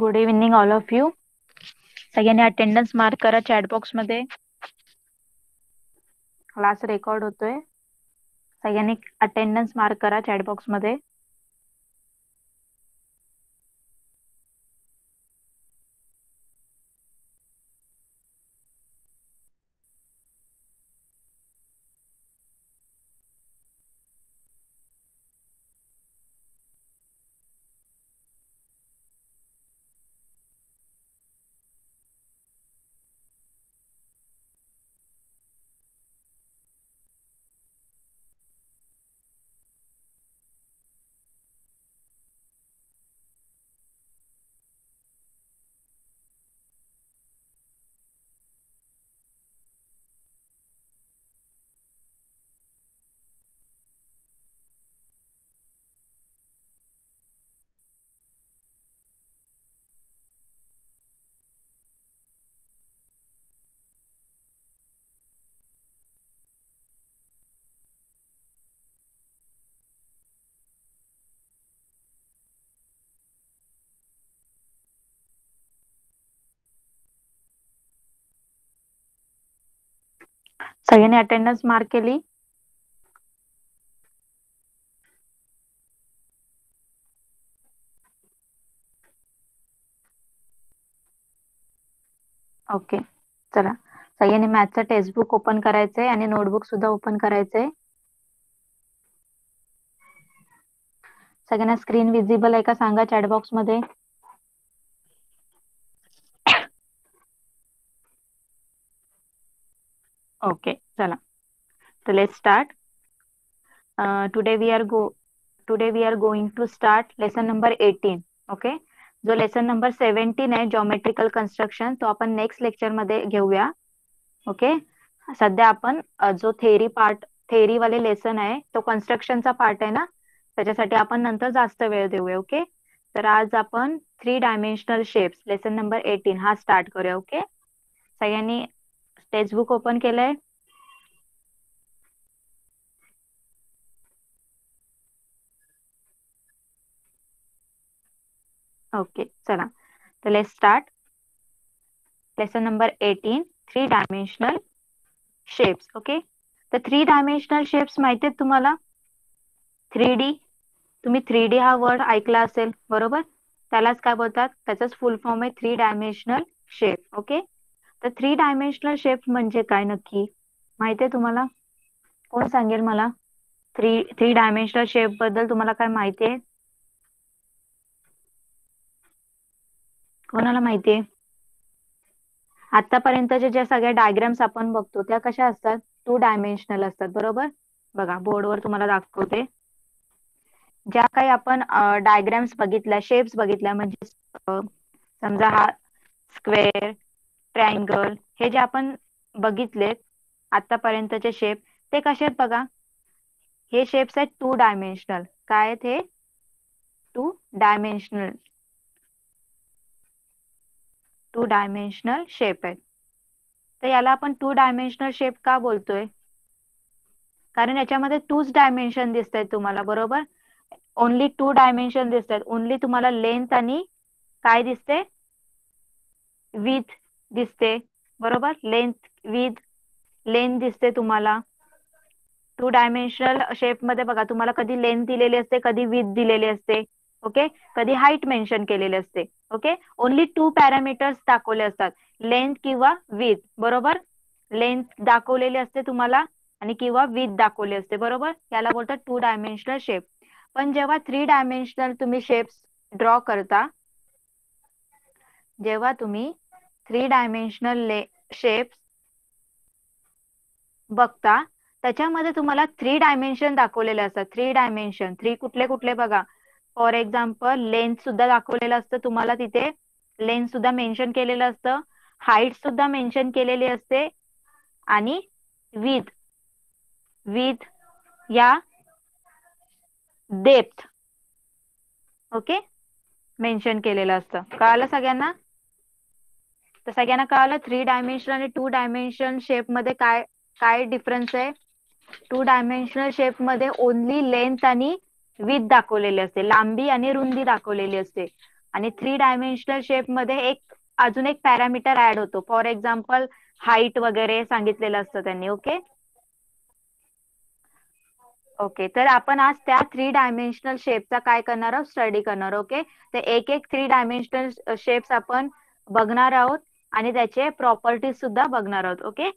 Good evening all of you. सगळ्यांनी attendance mark करा chat box मध्ये. क्लास रेकॉर्ड होतोय. सगळ्यांनी अटेंडन्स मार्क करा चॅट बॉक्स मध्ये. सगळ्यांनी अटेंडन्स मार्क केली. ओके, चला सगळ्यांनी मॅथचं टेक्स्टबुक ओपन करायचंय आणि नोटबुक सुद्धा ओपन करायचंय. सगळ्यांना स्क्रीन विजिबल आहे का सांगा चॅट बॉक्स मध्ये. ओके, चला तर let's start. Today we are going to start lesson number 18. Okay, जो लेसन नंबर 17 आहे जॉमेट्रिकल कन्स्ट्रक्शन तो आपण नेक्स्ट लेक्चर मध्ये घेऊया. ओके, सध्या आपण जो थेरी वाले लेसन आहे तो कन्स्ट्रक्शनचा पार्ट आहे ना, त्याच्यासाठी आपण नंतर जास्त वेळ देऊया. ओके, तर आज आपण 3 डायमेन्शनल शेप्स लेसन नंबर 18 हा स्टार्ट करूया. ओके, सगळ्यांनी टेक्स्टबुक ओपन केलंय. ओके, चला तर let's start. Lesson number 18 3 dimensional shapes. Okay, तर 3 डायमेन्शनल शेप्स माहिती आहेत तुम्हाला. 3D, तुम्ही 3D हा वर्ड ऐकला असेल बरोबर. त्यालाच काय बोलतात, त्याचाच फुल फॉर्म आहे 3 डायमेन्शनल शेप. ओके, तर 3 डायमेन्शनल शेप म्हणजे काय नक्की माहिती आहे तुम्हाला. कोण सांगेल मला. थ्री डायमेन्शनल शेप बद्दल तुम्हाला काय माहिती आहे. कोणाला माहितीये. आतापर्यंतच्या ज्या सगळ्या डायग्राम्स आपण बघतो त्या कशा असतात, 2 डायमेन्शनल असतात बरोबर. बघा बोर्डवर तुम्हाला दाखवते. ज्या काही आपण डायग्राम्स बघितल्या, शेप्स बघितल्या, म्हणजे समजा हा स्क्वेअर, ट्रायंगल, हे जे आपण बघितलेत आतापर्यंतचे शेप ते कसे आहेत बघा. हे शेप्स आहेत 2 डायमेन्शनल. काय आहेत हे 2 डायमेन्शनल. 2 डायमेन्शनल शेप आहेत. तर याला आपण 2 डायमेन्शनल शेप का बोलतोय, कारण याच्यामध्ये 2च डायमेन्शन दिसत आहेत तुम्हाला बरोबर. ओनली 2 डायमेन्शन दिसत आहेत. ओनली तुम्हाला लेंथ आणि काय दिसते, विथ दिसते बरोबर. लेंथ दिसते तुम्हाला. 2 डायमेन्शनल शेप मध्ये बघा तुम्हाला कधी लेंथ दिलेली असते, कधी विथ दिलेली असते. ओके, कधी हाईट मेन्शन केलेली असते. ओके, ओनली 2 पॅरामीटर्स दाखवले असतात, लेंथ किंवा विथ बरोबर. लेंथ दाखवलेली असते तुम्हाला आणि किंवा विथ दाखवली असते बरोबर. याला बोलतात 2 डायमेन्शनल शेप. पण जेव्हा 3 डायमेन्शनल तुम्ही शेप्स ड्रॉ करता, जेव्हा तुम्ही 3 डायमेन्शनल शेप्स बघता त्याच्यामध्ये तुम्हाला 3 डायमेन्शन दाखवलेले असतात. 3 डायमेन्शन 3 कुठले कुठले बघा. फॉर एक्झाम्पल लेंथ सुद्धा दाखवलेलं असतं तुम्हाला तिथे. लेंथ सुद्धा मेन्शन केलेलं असतं, हाईट सुद्धा मेन्शन केलेली असते आणि विथ या डेप्थ ओके मेन्शन केलेलं असतं. कळालं सगळ्यांना. तर सगळ्यांना कळालं 3 डायमेन्शन आणि 2 डायमेन्शन शेप मध्ये काय काय डिफरन्स आहे. 2 डायमेन्शनल शेप मध्ये ओनली लेंथ आणि विथ दाखवलेली असते, लांबी आणि रुंदी दाखवलेली असते. आणि 3 डायमेन्शनल शेप मध्ये अजून एक पॅरामीटर ऍड होतो. फॉर एक्झाम्पल हाईट वगैरे सांगितलेलं असतं त्यांनी. ओके ओके, तर आपण आज त्या 3 डायमेन्शनल शेपचा काय करणार आहोत, स्टडी करणार. ओके, तर एक एक 3 डायमेन्शनल शेप्स आपण बघणार आहोत आणि त्याचे प्रॉपर्टीज सुद्धा बघणार आहोत. ओके,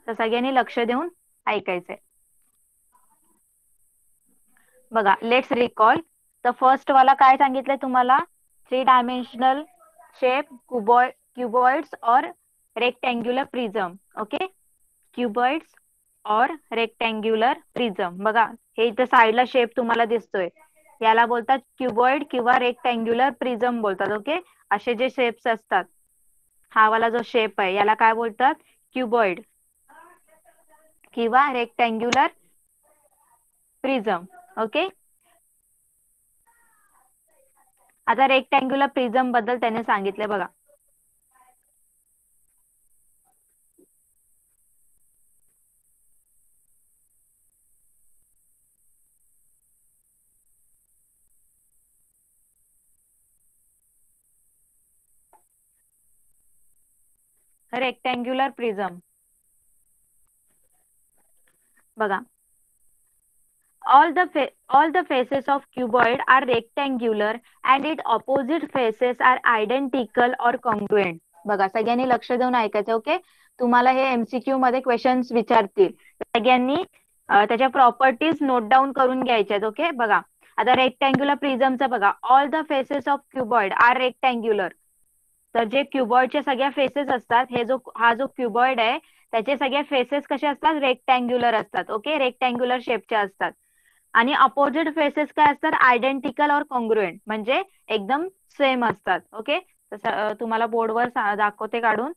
तर सगळ्यांनी लक्ष देऊन ऐकायचंय. बघा, लेट्स रिकॉल. तर फर्स्ट वाला काय सांगितलंय तुम्हाला, 3 डायमेन्शनल शेप, क्युबॉइड्स और रेक्टेंग्युलर प्रिझम. ओके, क्युबॉइड्स और रेक्टेंग्युलर प्रिझम. बघा, हे इथं साईडला शेप तुम्हाला दिसतोय, याला बोलतात क्युबॉइड किंवा रेक्टेंग्युलर प्रिझम बोलतात. ओके, असे जे शेप्स असतात, हा वाला जो शेप आहे याला काय बोलतात, क्युबॉइड किंवा रेक्टेंग्युलर प्रिझम. ओके, आता रेक्टेंग्युलर प्रिझम बद्दल त्याने सांगितले. बघा, रेक्टेंग्युलर प्रिझम. बघा, all the faces of cuboid are rectangular and its opposite faces are identical or congruent. बघा, सगळ्यांनी लक्ष देऊन ऐकायचं. ओके, तुम्हाला हे एमसीक्यू मध्ये क्वेश्चन्स विचारतील, सगळ्यांनी त्याच्या प्रॉपर्टीज नोट डाऊन करून घ्यायच्यात. ओके, बघा आता रेक्टँग्युलर प्रिझमचं बघा, all the faces of cuboid are rectangular. तर जे क्युबॉइडचे सगळ्या फेसेस असतात, हा जो क्युबॉइड आहे त्याचे सगळे फेसेस कसे असतात, रेक्टँग्युलर असतात. ओके, रेक्टँग्युलर शेपचे असतात. आणि अपोजिट फेसेस काय असतात, आयडेंटिकल और कॉन्ग्रुएंट, म्हणजे एकदम सेम असतात. ओके, तसं तुम्हाला बोर्डवर दाखवते काढून.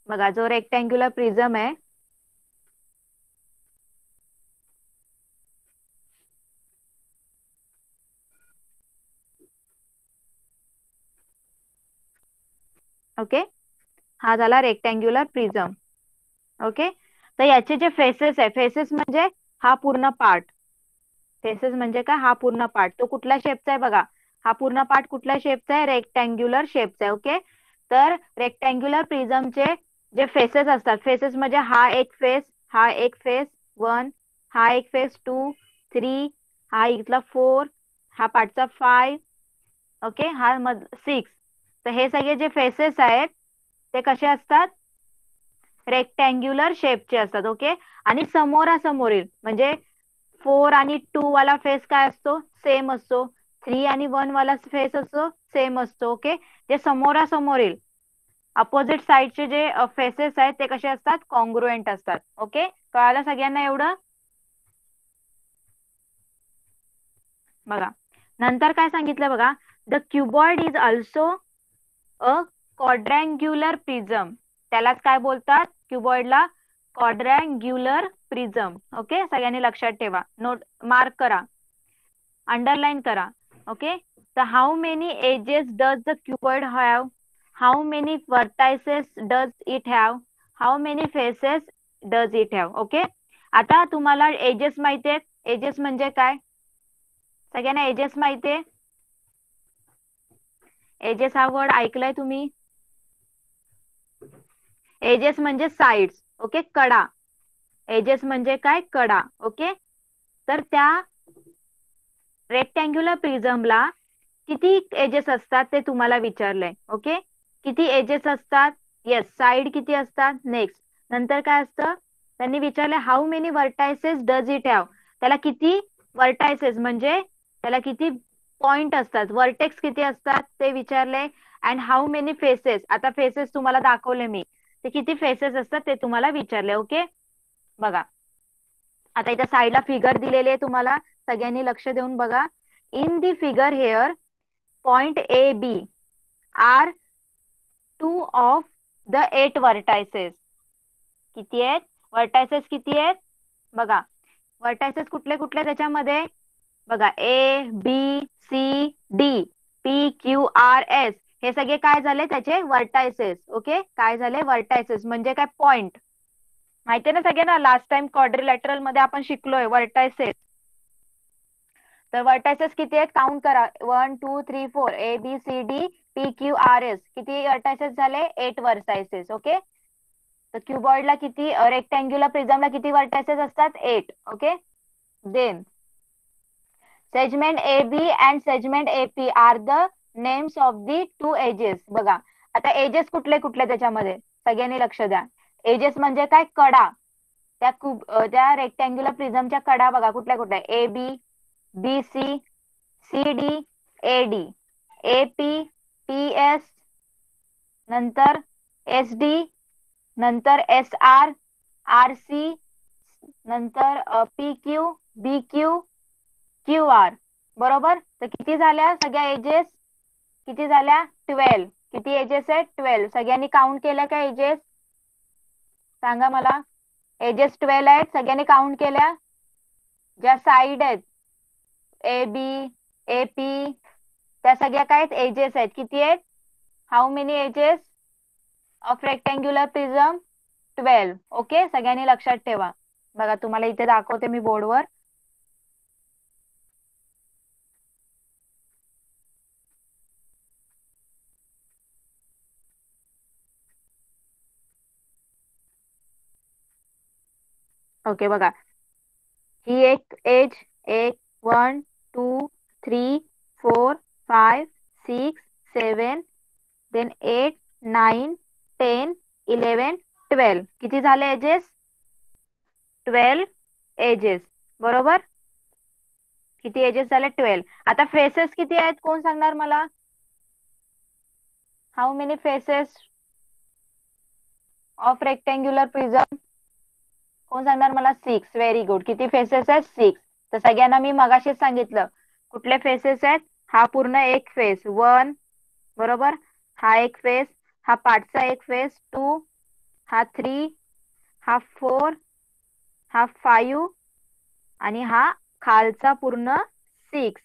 बघा, जो रेक्टँग्युलर प्रिझम आहे, ओके, हा झाला रेक्टँग्युलर प्रिझम. ओके, तर याचे जे फेसेस आहे, फेसेस म्हणजे हा पूर्ण पार्ट, फेसेस म्हणजे काय, हा पूर्ण पार्ट, तो कुठल्या शेपचा आहे बघा, हा पूर्ण पार्ट कुठल्या शेपचा आहे, रेक्टँग्युलर शेपचा आहे. ओके, तर रेक्टँग्युलर प्रिझमचे जे फेसेस असतात, फेसेस म्हणजे हा एक फेस, हा एक फेस 1, हा एक फेस 2, 3, हा इथला 4, हा पार्टचा 5, ओके, हा 6. तर हे सगळे जे फेसेस आहेत ते कसे असतात, रेक्टँग्युलर शेपचे असतात. ओके, आणि समोरासमोरील म्हणजे 4 आणि 2 वाला फेस काय असतो, सेम असतो. 3 आणि 1 वाला फेस असतो, सेम असतो. ओके, जे समोरासमोरील अपोजिट साइडचे जे फेसेस आहेत ते कसे असतात, कॉन्ग्रुएंट असतात. ओके, कळालं सगळ्यांना एवढं. बघा, नंतर काय सांगितलं बघा, the cuboid is also a quadrangular prism. त्यालाच काय बोलतात, क्युबॉइडला क्वाड्रँग्युलर प्रिझम. ओके, सगळ्यांनी लक्षात ठेवा, नोट मार्क करा, अंडरलाईन करा. ओके, तर how many edges does the cuboid have, how many vertices does it have, how many faces does it have. Okay, आता तुम्हाला एजेस माहिती आहेत, एजेस म्हणजे काय, सगळ्यांना एजेस माहितीये, एजेस हा वर्ड ऐकलाय तुम्ही, एजेस म्हणजे साइड्स. ओके, कडा, एजेस म्हणजे काय, कडा. ओके, तर त्या रेक्टँग्युलर प्रिझमला किती एजेस असतात ते तुम्हाला विचारलंय. ओके, किती एजेस असतात, येस, साइड किती असतात, नेक्स्ट. नंतर काय असतं, त्यांनी विचारलं how many vertices does it have, त्याला किती वर्टायसेस म्हणजे त्याला किती पॉइंट असतात, वर्टेक्स किती असतात ते विचारले. अँड हाऊ मेनी फेसेस, आता फेसेस तुम्हाला दाखवले मी, ते किती फेसेस असतात ते तुम्हाला विचारले. ओके, बघा आता इथे साईडला फिगर दिलेली आहे तुम्हाला, सगळ्यांनी लक्ष देऊन बघा. In the figure here point A B are 2 of the 8 vertices. किती आहेत वर्टायसेस, किती आहेत बघा, वर्टायसेस कुठले कुठले त्याच्यामध्ये बघा, A B C D P Q R S, हे सगळे काय झाले त्याचे वर्टायसेस. ओके, काय झाले, वर्टायसेस म्हणजे काय, पॉइंट. माहितीये ना सगळ्यांना, लास्ट टाइम क्वाड्रिलॅटरल मध्ये आपण शिकलोय वर्टायसेस. तर वर्टायसेस किती आहेत काउंट करा. 1 2 3 4 ABCDPQRS किती वर्टायसेस झाले 8 वर्टायसेस. ओके. तर क्युबॉइडला किती रेक्टँग्युलर प्रिझमला किती वर्टायसेस असतात 8. Okay. Then segment AB and segment AP are the names of the two edges. बघा आता एजेस कुठले कुठले त्याच्यामध्ये सगळ्यांनी लक्ष द्या. एजेस म्हणजे काय कडा. त्या रेक्टँग्युलर प्रिझमच्या कडा बघा कुठल्या कुठल्या AB BC CD AD AP PS नंतर SD नंतर SR RC नंतर PQ BQ QR. बरोबर. तर किती झाल्या सगळ्या एजेस किती झाल्या 12. किती एजेस आहेत 12. सगळ्यांनी काउंट केल्या का एजेस सांगा मला. एजेस 12 आहेत सगळ्यांनी काउंट केल्या. ज्या साईड आहेत AB AP त्या सगळ्या काय आहेत एजेस आहेत. किती आहेत how many edges of rectangular prism 12. Okay. सगळ्यांनी लक्षात ठेवा. बघा तुम्हाला इथे दाखवते मी बोर्डवर. ओके बघा ही एक एज 1 2 3 4 5 6 7 देन 8 9 10 11 12. किती झाले एजेस 12 एजेस. बरोबर. किती एजेस झाले 12. आता फेसेस किती आहेत कोण सांगणार मला. How many faces of rectangular prism कोण सांगणार मला. 6. Very good. किती फेसेस आहेत 6. तर सगळ्यांना मी मगाशीच सांगितलं कुठले फेसेस आहेत. हा पूर्ण एक फेस 1. बरोबर. हा एक फेस. हा पाठचा एक फेस 2. हा 3. हा 4. हा 5 आणि हा खालचा पूर्ण 6.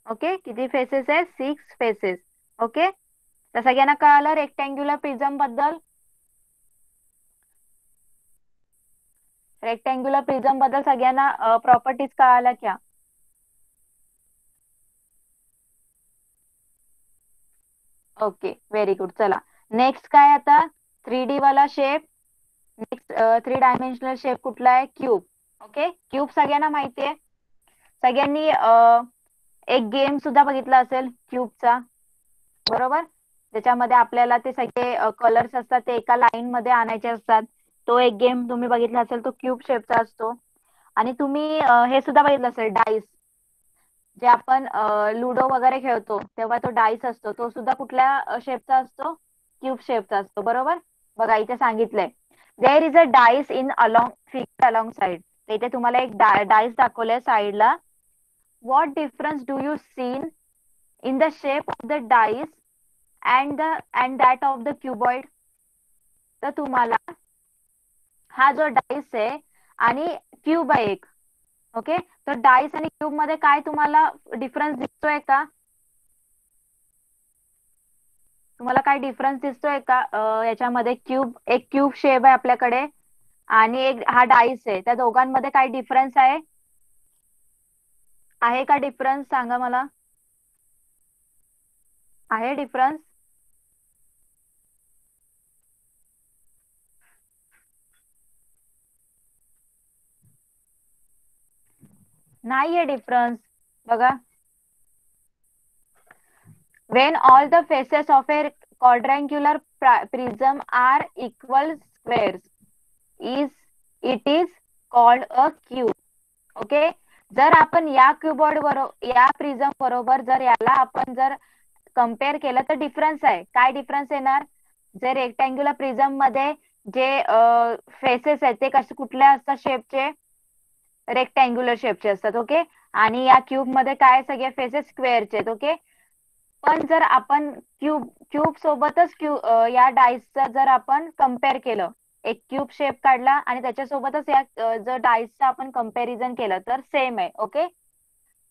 ओके. किती फेसेस आहेत 6 फेसेस. ओके. तर सगळ्यांना कळालं रेक्टँग्युलर प्रिझम बद्दल. रेक्टँग्युलर प्रिझम बद्दल सगळ्यांना प्रॉपर्टीज कळाल्या क्या. Okay very good. चला नेक्स्ट काय आता 3D वाला शेप. नेक्स्ट 3 डायमेन्शनल शेप कुठला आहे क्यूब. ओके. क्यूब सगळ्यांना माहिती आहे. सगळ्यांनी एक गेम सुद्धा बघितला असेल क्यूबचा. बरोबर. त्याच्यामध्ये आपल्याला ते सगळे कलर्स असतात ते एका लाईन मध्ये आणायचे असतात. तो एक गेम तुम्ही बघितला असेल तो क्यूब शेपचा असतो. आणि तुम्ही हे सुद्धा बघितलं असेल डाईस जे आपण लुडो वगैरे खेळतो तेव्हा तो डाईस असतो तो सुद्धा कुठल्या शेपचा असतो क्यूब शेपचा असतो. बरोबर. बघा इथे सांगितलंय there is a dice in along figure along side. इथे तुम्हाला एक डाईस दाखवलंय साइडला. What difference do you seen in the shape of the dice and that of the cuboid. तर तुम्हाला हा जो डाईस आहे आणि क्यूब आहे एक. ओके. तर डाईस आणि क्यूब मध्ये काय तुम्हाला डिफरन्स दिसतोय का. तुम्हाला काय डिफरन्स दिसतोय का याच्यामध्ये एक क्यूब शेप आहे आपल्याकडे आणि एक हा डाईस आहे. त्या दोघांमध्ये काय डिफरन्स आहे का डिफरन्स सांगा मला. आहे डिफरन्स. नाहीये डिफरन्स. बघा when all the faces of a quadrangular prism are equal squares is it is called a cube. Okay. जर आपण या क्युबॉइड बरोबर या प्रिझम बरोबर जर याला आपण जर कम्पेअर केलं तर डिफरन्स आहे. काय डिफरन्स येणार. जे रेक्टँग्युलर प्रिझम मध्ये जे फेसेस आहेत ते कसे कुठल्या असतात शेपचे रेक्टँग्युलर शेपचे असतात. ओके. आणि या क्यूब मध्ये काय सगळे फेसेस स्क्वेअरचे आहेत. ओके. पण जर आपण क्यूब सोबतच या डाईसचा जर आपण कम्पेअर केलं एक क्यूब शेप काढला आणि त्याच्यासोबतच या जर डाईसचा आपण कम्पॅरिझन केलं तर सेम आहे. ओके.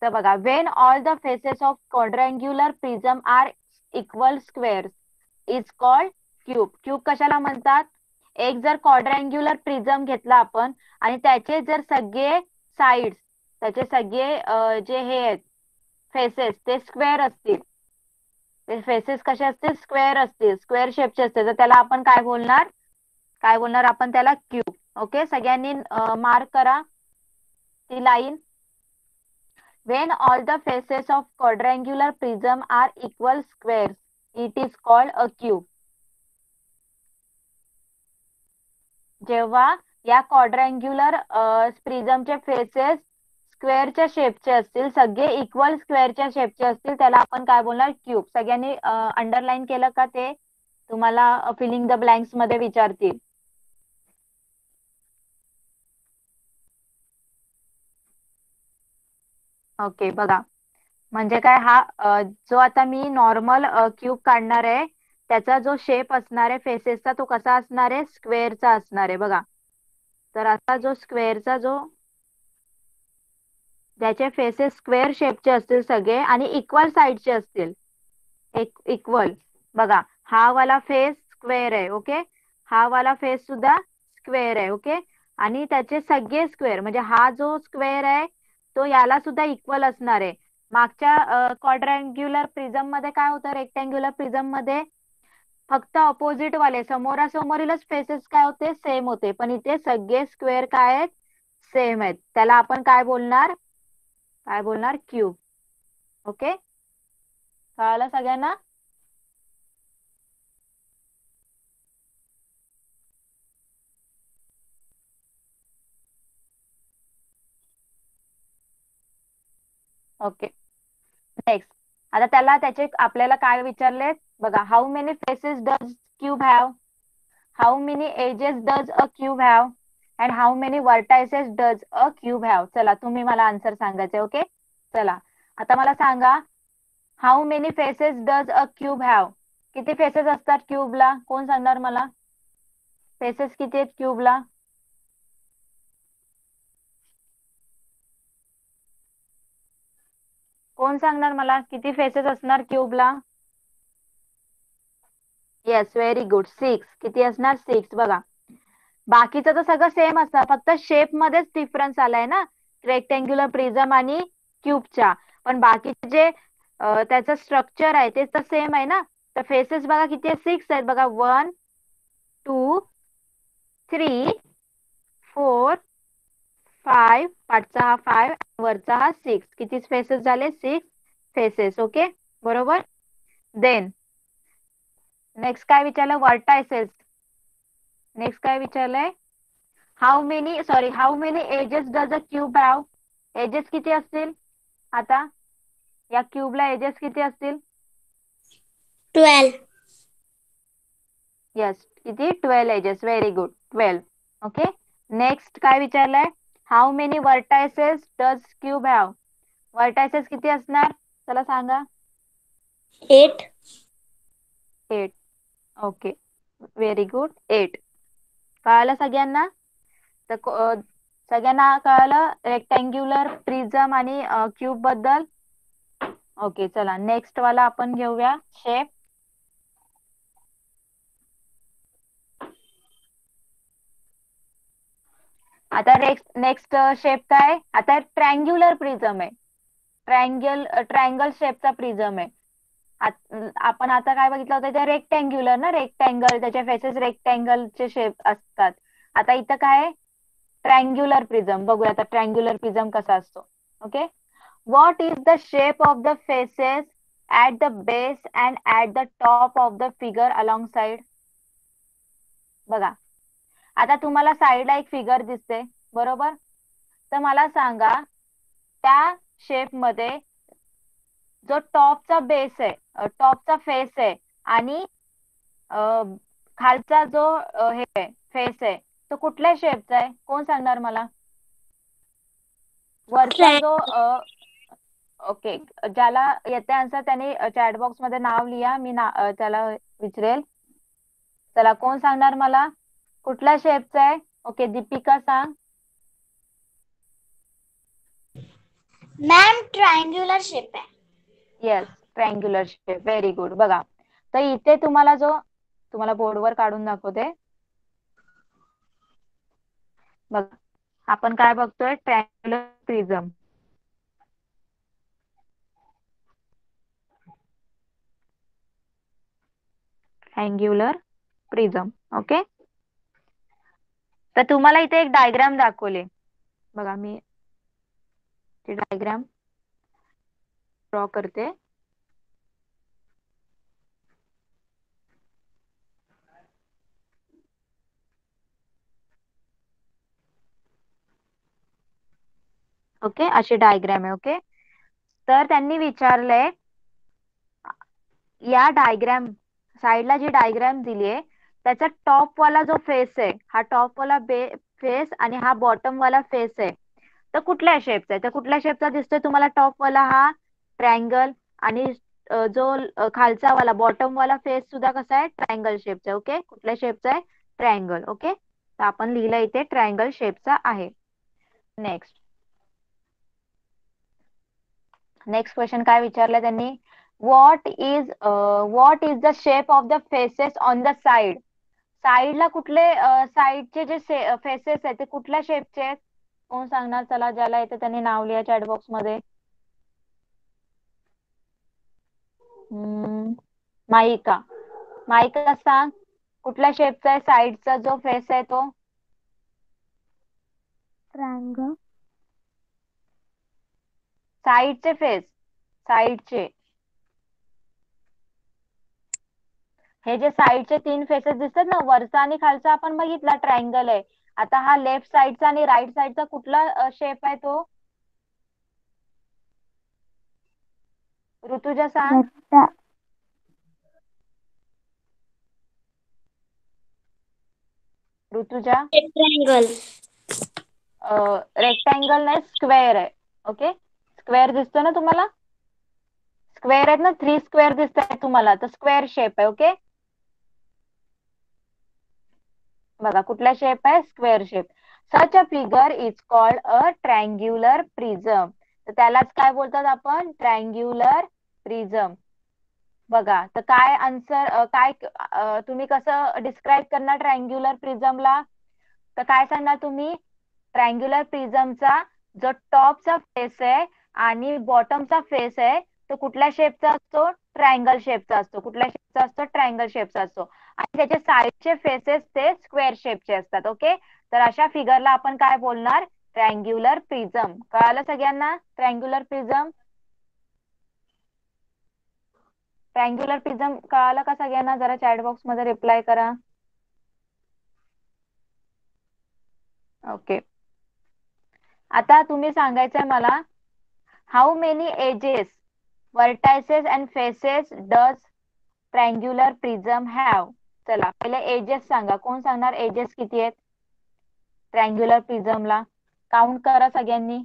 तर बघा when all the faces of quadrangular prism are equal squares is called cube. Cube कशाला म्हणतात. एक जर क्वाड्रँग्युलर प्रिझम घेतला आपण आणि त्याचे जर सगळे साइड्स त्याचे सगळे जे हे आहेत फेसेस ते स्क्वेअर असतील, ते फेसेस कसे असतील, स्क्वेअर असतील, स्क्वेअर शेपचे असतील, तर त्याला आपण काय बोलणार, काय बोलणार आपण त्याला, क्यूब. ओके, सगळ्यांनी मार्क करा ती line. When all the faces of quadrangular prism are equal squares, it is called a cube. जेव्हा या क्वाड्रँग्युलर प्रिझमचे फेसेस स्क्वेअरच्या शेपचे असतील, सगळे इक्वल स्क्वेअरच्या शेपचे असतील, त्याला आपण काय बोलणार, क्यूब. सगळ्यांनी अंडरलाईन केलं का, ते तुम्हाला फिलिंग द ब्लँक्स मध्ये विचारतील. ओके, बघा म्हणजे काय, हा जो आता मी नॉर्मल क्यूब काढणार आहे, त्याचा जो शेप असणार आहे फेसेसचा, तो कसा असणार आहे, स्क्वेअरचा असणार आहे. बघा, तर आता जो स्क्वेअरचा जो, ज्याचे फेसेस स्क्वेअर शेपचे असतील सगळे आणि इक्वल साईडचे असतील, इक्वल. बघा, हा वाला फेस स्क्वेअर आहे. ओके, हा वाला फेस सुद्धा स्क्वेअर आहे. ओके, आणि त्याचे सगळे स्क्वेअर, म्हणजे हा जो स्क्वेअर आहे तो याला सुद्धा इक्वल असणार आहे. मागच्या क्वाड्रँग्युलर प्रिझम मध्ये काय होतं, रेक्टँग्युलर प्रिझम मध्ये फक्त अपोजिट वाले समोरासमोरीलच फेसेस काय होते, सेम होते, पण इथे सगळे स्क्वेअर काय आहेत, सेम आहेत. त्याला आपण काय बोलणार, काय बोलणार, क्यूब. ओके, कळालं सगळ्यांना. Okay, next. आता त्याला त्याचे आपल्याला काय विचारले बघा, how many faces does cube have, how many edges does a cube have, and how many vertices does a cube have. चला, तुम्ही मला आन्सर सांगायचे. ओके, चला आता मला सांगा, how many faces does a cube have, किती फेसेस असतात क्यूबला, कोण सांगणार मला, फेसेस किती आहेत क्यूबला, कोण सांगणार मला, किती फेसेस असणार क्यूबला. Yes, very good, 6. किती असणार, 6. बघा, बाकीचं तर सगळं सेम असणार, फक्त शेप मध्येच डिफरन्स आलाय ना, रेक्टँग्युलर प्रिझम आणि क्यूबच्या. पण बाकीचे जे त्याचं स्ट्रक्चर आहे ते तर सेम आहे ना. तर फेसेस बघा किती आहे, 6 आहेत. बघा, 1 2 3 4 5, पाठचा हा 5, वरचा हा 6, किती फेसेस झाले, 6 फेसेस. ओके, बरोबर. देन नेक्स्ट काय विचारलं, वर्टायसेस. नेक्स्ट काय विचारलंय, how many edges does a cube have, edges किती असतील आता या क्यूबला, एजेस किती असतील, 12. यस, किती, 12 edges. Very good, 12. Okay, next काय विचारलंय, how many vertices does cube have, vertices किती असणार, चला सांगा. 8. 8. Okay, very good, 8. कळालं सगळ्यांना. तर सगळ्यांना कळालं रेक्टँग्युलर प्रिझम आणि क्यूब बद्दल. ओके, चला नेक्स्ट वाला आपण घेऊया शेप. आता नेक्स्ट शेप काय, आता ट्रँग्युलर प्रिझम आहे, ट्रायंगल शेपचा प्रिझम आहे. आपण आता काय बघितलं होतं, ते रेक्टँग्युलर ना, रेक्टँगल, त्याचे फेसेस रेक्टँगलचे शेप असतात. आता इथं काय, ट्रँग्युलर प्रिझम. बघूया आता ट्रँग्युलर प्रिझम कसा असतो. Okay, what is the shape of the faces at the base and at the top of the figure along side. बघा, आता तुम्हाला साईडला एक फिगर दिसते, बरोबर. तर मला सांगा, त्या शेप मध्ये जो टॉपचा बेस आहे, टॉपचा फेस आहे, आणि खालचा जो हे फेस आहे, तो कुठल्या शेपचा आहे, कोण सांगणार मला. वरचा जो ओके, ज्याला येते आन्सर त्याने चॅट बॉक्स मध्ये नाव लिहा, मी त्याला विचारेल. चला, कोण सांगणार मला, कुठल्या शेपचा आहे. ओके, दीपिका सांग. मॅम, ट्रायंग्युलर शेप आहे. Yes, triangular shape. Very good. बघा, तर इथे तुम्हाला बोर्डवर काढून दाखवते. बघा, आपण काय बघतोय, triangular prism. Triangular prism. Okay. तर तुम्हाला इथे एक डायग्राम दाखवले बघा, मी डायग्राम ड्रॉ करते. ओके, अशी डायग्राम आहे. ओके. तर त्यांनी विचारलंय, या डायग्राम साईडला जी डायग्राम दिली आहे त्याचा टॉप वाला जो फेस आहे, हा टॉप वाला फेस आणि हा बॉटम वाला फेस आहे, तर कुठल्या शेपचा आहे? तर कुठल्या शेपचा दिसतोय तुम्हाला? टॉप वाला हा ट्रायंगल, आणि जो खालचा वाला बॉटम वाला फेस सुद्धा कसा आहे? ट्रायंगल शेपचा आहे. ओके. कुठल्या शेपचा आहे? ट्रायंगल. ओके. तर आपण लिहिलं इथे ट्रायंगल शेपचा आहे. नेक्स्ट नेक्स्ट क्वेश्चन काय विचारलं त्यांनी? What is the shape of the faces on the side? साइडला कुठले साइडचे जे फेसेस आहेत ते कुठल्या शेपचे आहेत? कोण सांगणार? चला, ज्याला येते त्यांनी नाव लिहा चॅट बॉक्स मध्ये. माईका. माईका सांग, कुठल्या शेपचा आहे साइडचा जो फेस आहे तो? ट्रायंगल. साइडचे फेस, साइडचे, हे जे साइडचे 3 फेसेस दिसतात ना, वरचा आणि खालचा आपण बघितला ट्रायंगल आहे. आता हा लेफ्ट साइडचा आणि राईट साइडचा कुठला शेप आहे तो? ऋतुजा सांग. ऋतुजा. ट्रायंगल. रेक्टँगल नाही, स्क्वेअर आहे. ओके. स्क्वेअर दिसतो ना तुम्हाला? स्क्वेअर आहेत ना, 3 स्क्वेअर दिसत आहेत तुम्हाला, तर स्क्वेअर शेप आहे. ओके. बघा कुठला शेप आहे? Square shape. Such a figure is called a triangular prism. तर त्यालाच काय बोलतात आपण? Triangular prism. बघा, तर काय आन्सर, काय तुम्ही कसं डिस्क्राईब करणार ट्रायंग्युलर प्रिझमला? तर काय सांगणार तुम्ही? ट्रायंग्युलर प्रिझमचा जो टॉपचा फेस आहे आणि बॉटमचा फेस आहे तो कुठल्या शेपचा असतो? ट्रायंगल शेपचा असतो. कुठल्या शेपचा असतो? ट्रायंगल शेपचा असतो. आणि त्याचे साईडचे फेसेस ते स्क्वेअर शेपचे असतात. ओके. तर अशा फिगरला आपण काय बोलणार? Triangular prism. कळालं सगळ्यांना? Triangular prism. ट्रायंग्युलर प्रिझम कळालं का सगळ्यांना? जरा चॅट बॉक्स मध्ये रिप्लाय करा. ओके. आता तुम्ही सांगायचंय मला, how many edges, vertices and faces does triangular prism have? चला, पहिले एजेस सांगा. कोण सांगणार एजेस किती आहेत ट्रायंग्युलर प्रिझमला? काउंट करा सगळ्यांनी.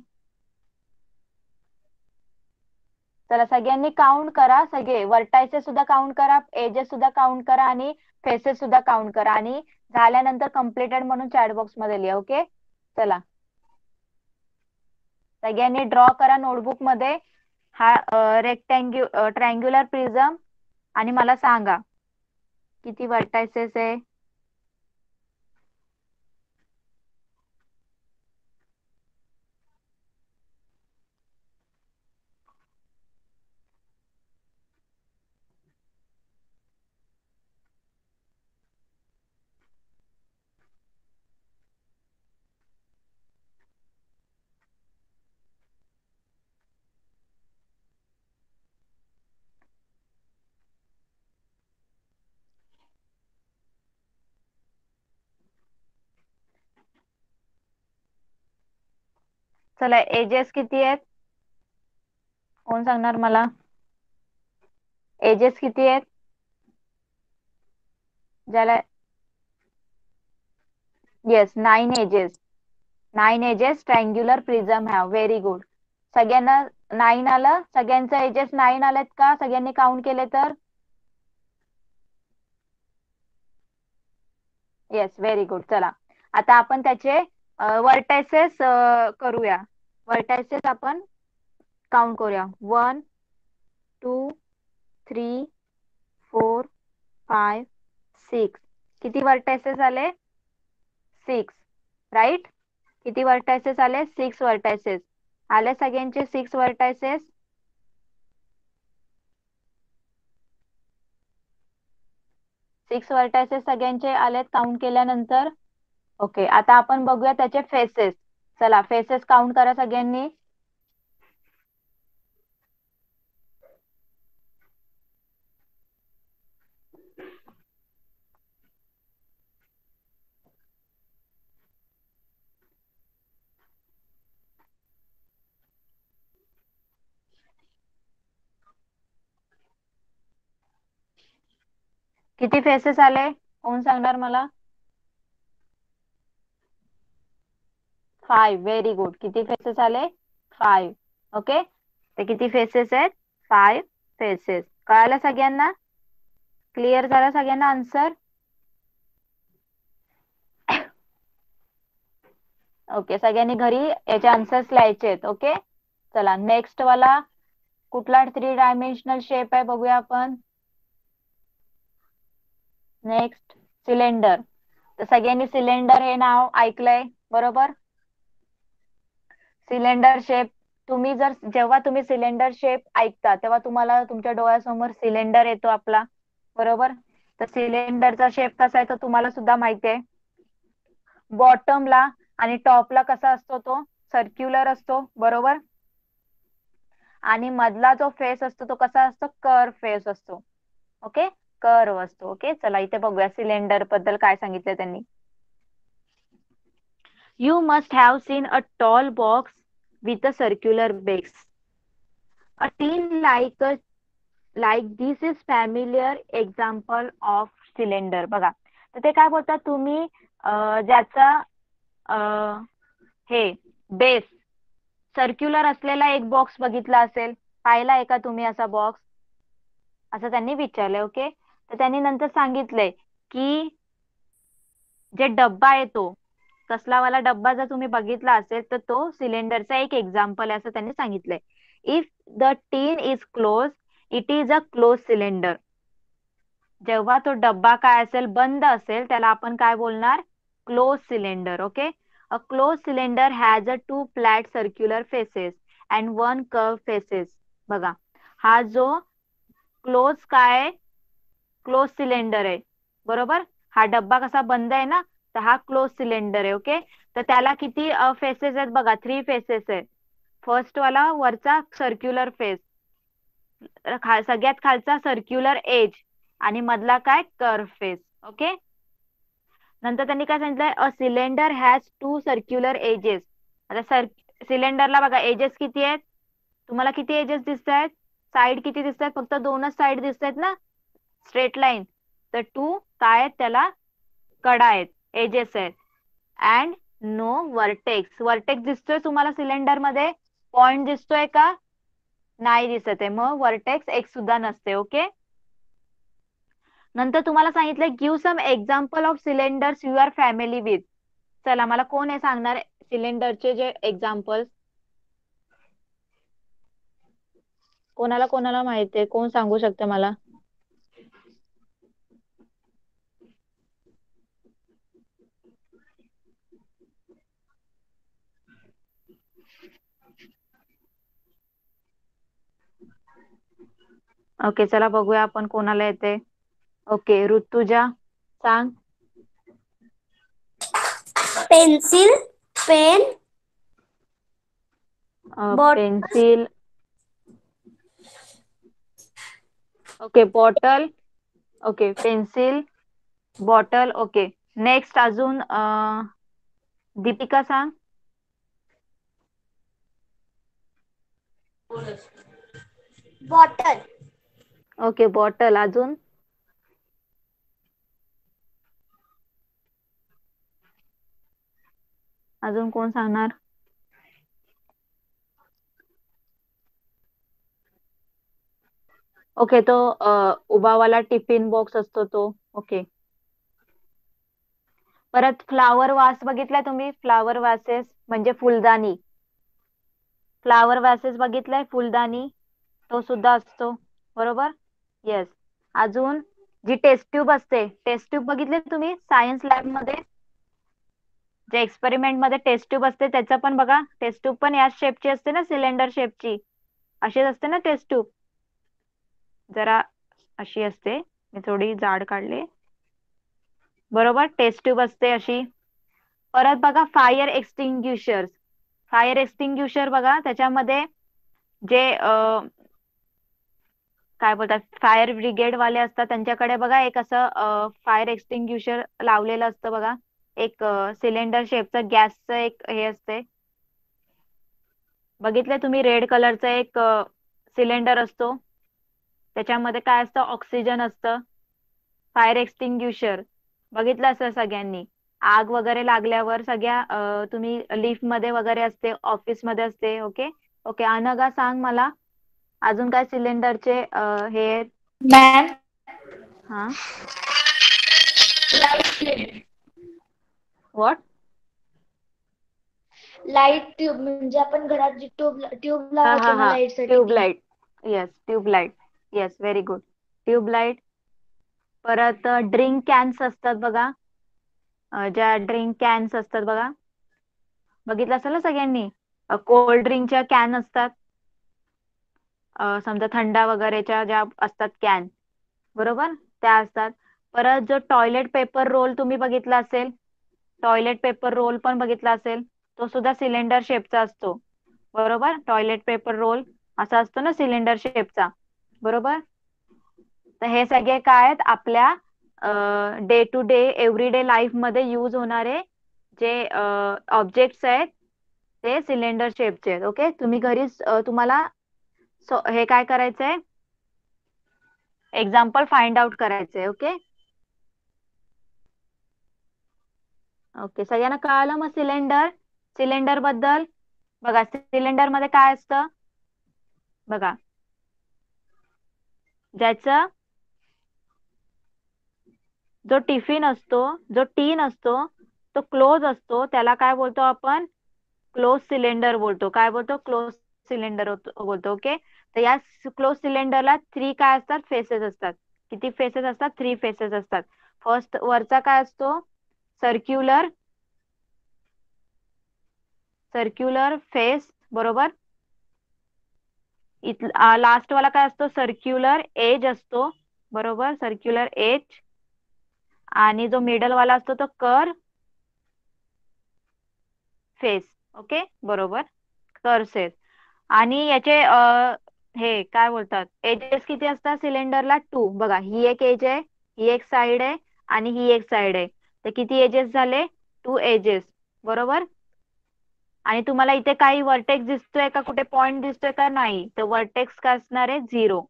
चला, सगळ्यांनी काउंट करा. सगळे वर्टायसेस सुद्धा काउंट करा, एजेस सुद्धा काउंट करा आणि फेसेस सुद्धा काउंट करा, आणि झाल्यानंतर कम्प्लिटेड म्हणून चॅट बॉक्स मध्ये लिहा. ओके. चला, सगळ्यांनी ड्रॉ करा नोटबुक मध्ये हा ट्रायंग्युलर प्रिझम, आणि मला सांगा किती वर्टायसेस आहे. चला, एजेस किती आहेत? कोण सांगणार मला? एजेस किती आहेत? ज्याला yes, 9 edges. 9 edges triangular prism have. Very good. सगळ्यांना 9 आलं? सगळ्यांचं एजेस 9 आलेत का? सगळ्यांनी काउंट केले तर? Yes, very good. चला, आता आपण त्याचे वर्टायसेस करूया. वर्टायसेस आपण काउंट करूया. 1 2 3 4 5 6. किती वर्टायसेस आले? 6. राईट. किती वर्टायसेस आले? 6 वर्टायसेस आले. सगळ्यांचे 6 वर्टायसेस. 6 व्हर्टायसेस सगळ्यांचे आलेत काउंट केल्यानंतर. ओके, आता आपण बघूया त्याचे फेसेस. चला फेसेस काउंट करा सगळ्यांनी. किती फेसेस आले कोण सांगणार मला? 5. Very good. किती फेसेस आले? 5. ओके, ते किती फेसेस आहेत? 5 फेसेस. कळालं सगळ्यांना? क्लिअर झालं सगळ्यांना आन्सर? ओके, सगळ्यांनी घरी याचे आन्सर्स लिहायचे आहेत. ओके, चला नेक्स्ट वाला कुठला 3 डायमेन्शनल शेप आहे बघूया आपण. Next cylinder. तर सगळ्यांनी सिलेंडर हे नाव ऐकलंय बरोबर? सिलेंडर शेप, तुम्ही जर जेव्हा तुम्ही सिलेंडर शेप ऐकता तेव्हा तुम्हाला तुमच्या डोळ्यासमोर सिलेंडर येतो आपला, बरोबर? तर सिलेंडरचा शेप कसा आहे तो तुम्हाला सुद्धा माहिती आहे. बॉटमला आणि टॉपला कसा असतो तो? सर्क्युलर असतो, बरोबर? आणि मधला जो फेस असतो तो कसा असतो? कर्व फेस असतो. ओके, कर्व असतो. ओके, चला इथे बघूया सिलेंडर बद्दल काय सांगितलं त्यांनी. You must have seen a tall box with a circular base. A tin like this is familiar example of cylinder. बघा, तर ते काय बोलतात तुम्ही ज्याचा हे बेस सर्क्युलर असलेला एक बॉक्स बघितला असेल, पाहिला आहे का तुम्ही असा बॉक्स? असं त्यांनी विचारलंय. ओके, तर त्यांनी नंतर सांगितलंय की जे डब्बा आहे तो कसला वाला डब्बा जर तुम्ही बघितला असेल तर तो सिलेंडरचा एक एक्झाम्पल आहे असं त्यांनी सांगितलंय. If the tin is close it is a closed cylinder. जेव्हा तो डब्बा काय असेल? बंद असेल, त्याला आपण काय बोलणार? Close cylinder. Okay, a closed cylinder has a 2 flat circular faces and 1 curve faces. बघा, हा जो क्लोज काय? क्लोज सिलेंडर आहे, बरोबर? हा डब्बा कसा बंद आहे ना, तर हा क्लोज सिलेंडर आहे. ओके, तर त्याला किती फेसेस आहेत बघा? 3 फेसेस आहेत. फर्स्ट वाला वरचा सर्क्युलर फेस, सगळ्यात खालचा सर्क्युलर एज आणि मधला काय? Curve face. ओके, नंतर त्यांनी काय सांगितलंय? A cylinder has 2 circular edges. आता सिलेंडरला बघा एजेस किती आहेत? तुम्हाला किती एजेस दिसत आहेत? साईड किती दिसत आहेत? फक्त 2च साईड दिसत आहेत ना, स्ट्रेट लाईन. तर 2 काय आहेत? त्याला कडा आहेत, एजेस आहेत. And no vertex. वर्टेक्स दिसतोय तुम्हाला सिलेंडर मध्ये? पॉइंट दिसतोय का? नाही दिसत आहे, मग वर्टेक्स एक सुद्धा नसते. ओके, नंतर तुम्हाला सांगितलंय give some example of cylinders you are familiar with. चला मला कोण हे सांगणार सिलेंडरचे जे एक्झाम्पल्स? कोणाला कोणाला माहिती आहे? कोण सांगू शकतं मला? ओके, चला बघूया आपण कोणाला येते. ओके, ऋतुजा सांग. Pencil, pen, bottle, pencil. Okay, bottle. Okay, pencil, bottle. Okay, next अजून दीपिका सांग. Bottle, okay, bottle. अजून अजून कोण सांगणार? ओके, तो उभावाला टिफिन बॉक्स असतो तो. ओके, परत फ्लावर वास बघितलाय तुम्ही? फ्लावर वासेस म्हणजे फुलदाणी. फ्लावर वासेस बघितलंय? फुलदाणी तो सुद्धा असतो, बरोबर? येस. अजून जी टेस्ट ट्यूब असते, टेस्ट ट्यूब बघितले तुम्ही सायन्स लॅब मध्ये? जे एक्सपेरिमेंट मध्ये टेस्ट ट्यूब असते त्याचं पण बघा, टेस्ट ट्यूब पण याच शेपची असते ना, सिलेंडर शेपची. अशीच असते ना टेस्ट ट्यूब? जरा अशी असते, मी थोडी जाड काढले. बरोबर, टेस्ट ट्यूब असते अशी. परत बघा फायर एक्सटिंग्युशर. फायर एक्सटिंग्युशर बघा, त्याच्यामध्ये जे काय बोलतात, फायर ब्रिगेड वाले असतात त्यांच्याकडे बघा एक असं फायर एक्सटिंग्युशर लावलेलं असतं बघा. एक सिलेंडर शेपचं गॅसचं एक हे असते. बघितलंय तुम्ही, रेड कलरचं एक सिलेंडर असतो, त्याच्यामध्ये काय असतं, ऑक्सिजन असतं. फायर एक्सटिंग्युशर बघितलं असं सगळ्यांनी. आग वगैरे लागल्यावर सगळ्या तुम्ही लिफ्ट मध्ये वगैरे असते, ऑफिस मध्ये असते. ओके. ओके, अनघा सांग मला अजून काय सिलेंडरचे हे आहेत? मॅम, हा, लाईट व्हॉट? लाईट ट्यूब म्हणजे आपण घरात जी ट्यूब हा हा लावतो ना हा, लाईट साठी ती. Tubelight. Yes, tubelight. Yes, very good. Tubelight. परत ड्रिंक कॅन्स असतात बघा. ज्या ड्रिंक कॅन्स असतात बघा, बघितलं असेल ना सगळ्यांनी. कोल्ड ड्रिंकच्या कॅन असतात. समजा थंडा वगैरेच्या ज्या असतात कॅन, बरोबर, त्या असतात. परत जो टॉयलेट पेपर रोल तुम्ही बघितला असेल, टॉयलेट पेपर रोल पण बघितला असेल, तो सुद्धा सिलेंडर शेपचा असतो. बरोबर, टॉयलेट पेपर रोल असा असतो ना सिलेंडर शेपचा. बरोबर. तर हे सगळे काय आहेत, आपल्या day to day everyday life मध्ये यूज होणारे जे ऑब्जेक्ट्स आहेत, ते सिलेंडर शेपचे आहेत. ओके, तुम्ही घरी तुम्हाला हे काय करायचंय, एक्झाम्पल फाइंड आउट करायचंय. ओके. ओके, सगळ्यांना कळालं मग सिलेंडर, सिलेंडर बद्दल. बघा, सिलेंडर मध्ये काय असतं बघा, ज्याचं जो टिफिन असतो, जो टीन असतो, तो क्लोज असतो, त्याला काय बोलतो आपण, क्लोज सिलेंडर बोलतो. काय बोलतो, क्लोज सिलेंडर बोलतो. ओके. तर या क्लोज सिलेंडरला 3 काय असतात, फेसेस असतात. किती फेसेस असतात, 3 फेसेस असतात. फर्स्ट वरचा काय असतो, सर्क्युलर, सर्क्युलर फेस. बरोबर. लास्ट वाला काय असतो, सर्क्युलर एज असतो. बरोबर, सर्क्युलर एज. आणि जो मिडल वाला असतो तो कर फेस. ओके, बरोबर, कर फेस. आणि याचे हे काय बोलतात, एजेस किती असतात सिलेंडरला, 2. बघा, ही एक एज आहे, ही एक साइड आहे, आणि ही एक साइड आहे. तर किती एजेस झाले, 2 एजेस. बरोबर. आणि तुम्हाला इथे काही वर्टेक्स दिसतोय का, कुठे पॉइंट दिसतोय का, नाही. तर वर्टेक्स काय असणार आहे, 0.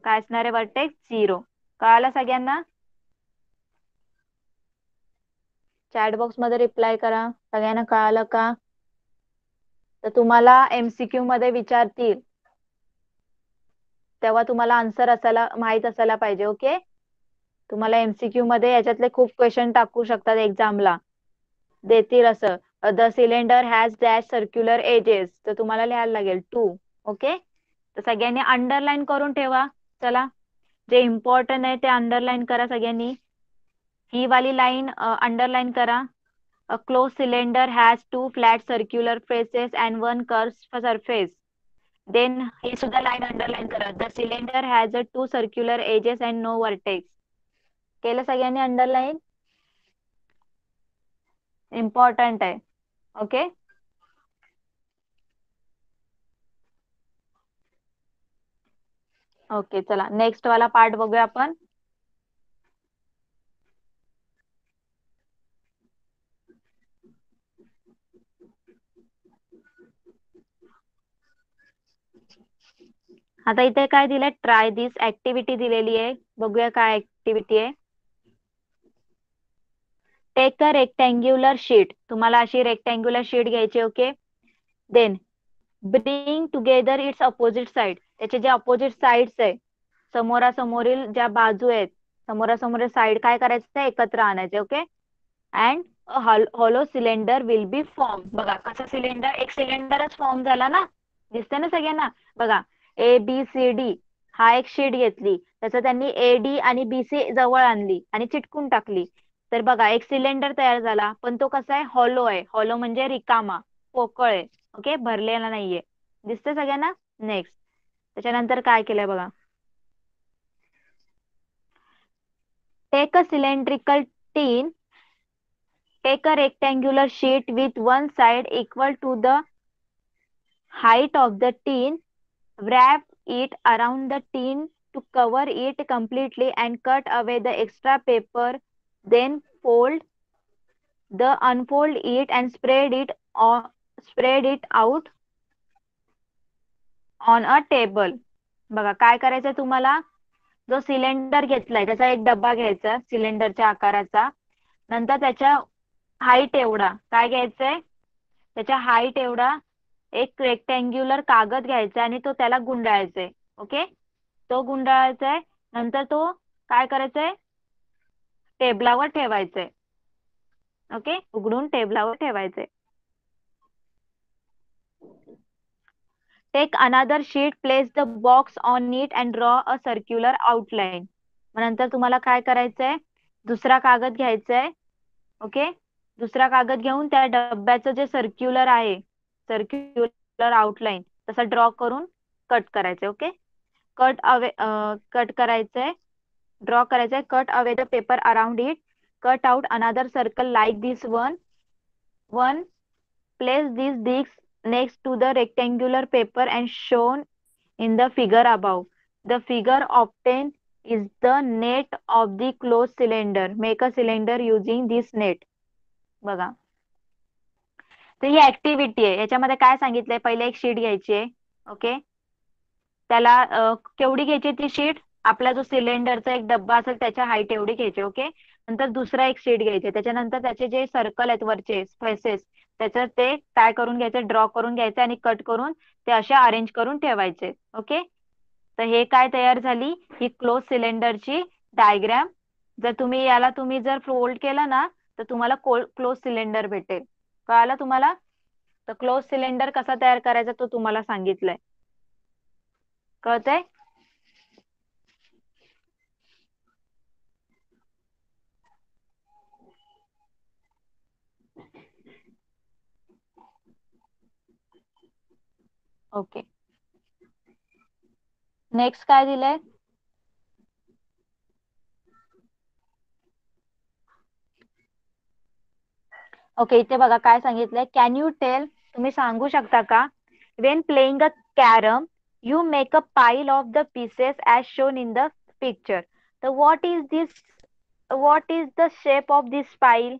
काय असणार आहे, वर्टेक्स 0. कळालं सगळ्यांना? चॅट बॉक्स मध्ये रिप्लाय करा, सगळ्यांना कळालं का? तर तुम्हाला एमसीक्यू मध्ये विचारतील, तेव्हा तुम्हाला आन्सर असायला माहित असायला पाहिजे. ओके. तुम्हाला एमसीक्यू मध्ये याच्यातले खूप क्वेश्चन टाकू शकतात एक्झामला, देतील असं, the cylinder has dash circular edges, तर तुम्हाला लिहायला लागेल 2. ओके. तर सगळ्यांनी अंडरलाईन करून ठेवा. चला, जे इम्पॉर्टंट आहे ते अंडरलाईन करा सगळ्यांनी. ही वाली लाईन अंडरलाईन करा. A closed cylinder has 2 flat circular faces and 1 curved surface. Then ही सुद्धा लाईन अंडरलाईन करा. The cylinder has a 2 circular edges and no vertex. केलं सगळ्यांनी अंडरलाईन? इम्पॉर्टंट आहे. ओके. ओके, चला नेक्स्ट वाला पार्ट बघूया आपण. आता इथे काय दिलंय, ट्राय दिस ऍक्टिव्हिटी दिलेली आहे. बघूया काय ऍक्टिव्हिटी आहे. Take a rectangular sheet. तुम्हाला अशी रेक्टँग्युलर शीट घ्यायची. Okay. Then bring together its opposite side. त्याचे जे अपोजिट साइड्स आहे, समोरासमोरील ज्या बाजू आहेत, समोरासमोरील साइड काय करायचं, एकत्र आणायचे. Okay. And hollow cylinder will be form. बघा कसं सिलेंडर, एक सिलेंडरच फॉर्म झाला ना, दिसते ना सगळ्यांना. बघा, ABCD हा एक शीट घेतली, त्याचं त्यांनी AD आणि BC जवळ आणली आणि चिटकून टाकली. तर बघा एक सिलेंडर तयार झाला, पण तो कसा आहे, हॉलो आहे. हॉलो म्हणजे रिकामा, पोकळ आहे. ओके, भरलेला नाहीये. दिसतंय सगळ्यांना. नेक्स्ट, त्याच्यानंतर काय केलंय बघा. Take a cylindrical tin Take a rectangular sheet with one side equal to the height of the tin. Wrap it around the tin to cover it completely and cut away the extra paper. Then unfold it and spread it out on a table. बघा काय करायचं तुम्हाला, जो cylinder घेतलाय त्याचा एक डब्बा घ्यायचा सिलेंडरच्या आकाराचा. नंतर त्याच्या हाईट एवढा काय घ्यायचंय, त्याच्या हाईट एवढा एक रेक्टँग्युलर कागद घ्यायचा आणि तो त्याला गुंडाळायचा. ओके, तो गुंडाळायचा आहे. नंतर तो काय करायचंय, टेबलावर ठेवायचंय. ओके, उघडून टेबलावर ठेवायचंय. Take another sheet, place the box on it and draw a circular outline. नंतर तुम्हाला काय करायचंय, दुसरा कागद घ्यायचाय. ओके, दुसरा कागद घेऊन त्या डब्याचं जे सर्क्युलर आहे, सर्क्युलर आउटलाईन तसा ड्रॉ करून कट करायचंय. ओके, कट करायचंय, ड्रॉ करायचंय. Cut away the paper around it. Cut out another circle like this one. Place these discs next to the rectangular paper and shown in the figure above. The figure obtained is the net of the closed cylinder. Make a cylinder using this net. बघा, तर ही activity आहे. याच्यामध्ये काय सांगितलंय, पहिले एक sheet घ्यायची आहे. ओके, त्याला केवढी घ्यायची ती शीट, आपला जो सिलेंडरचा एक डब्बा असेल त्याच्या हाईट एवढी घ्यायची. ओके, नंतर दुसरा एक शीट घ्यायचे, त्याच्यानंतर त्याचे जे सर्कल आहेत वरचे फेसेस त्याच्यात ते काय करून घ्यायचं, ड्रॉ करून घ्यायचं आणि कट करून ते असे अरेंज करून ठेवायचे. ओके, तर हे काय तयार झाली, ही क्लोज सिलेंडरची डायग्राम. जर तुम्ही जर फोल्ड केलं ना तर तुम्हाला क्लोज सिलेंडर भेटेल. कळालं तुम्हाला, तर क्लोज सिलेंडर कसा तयार करायचा तो तुम्हाला सांगितलंय. कळतंय? ओके, नेक्स्ट काय दिलंय, ओके इथे बघा काय सांगितलंय. कॅन यू टेल, तुम्ही सांगू शकता का, when playing a carrom you make a pile of the pieces as shown in the picture. तर what is the shape of this pile?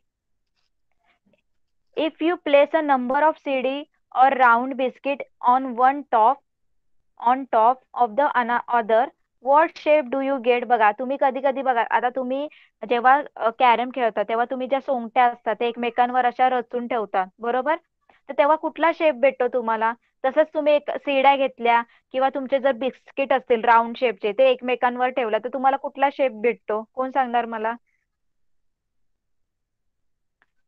If you place a number of CD or round biscuit on top of the other, what shape do you get? बघा तुम्ही कधी कधी बघा, आता तुम्ही जेव्हा carrom खेळता तेव्हा तुम्ही ज्या सोंगट्या असतात ते एकमेकांवर अशा रचून ठेवता, बरोबर. तर तेव्हा कुठला शेप भेटतो तुम्हाला. तसंच तुम्ही एक सिड्या घेतल्या किंवा तुमचे जर बिस्किट असतील राऊंड शेपचे ते एकमेकांवर ठेवलं तर तुम्हाला कुठला शेप भेटतो, कोण सांगणार मला,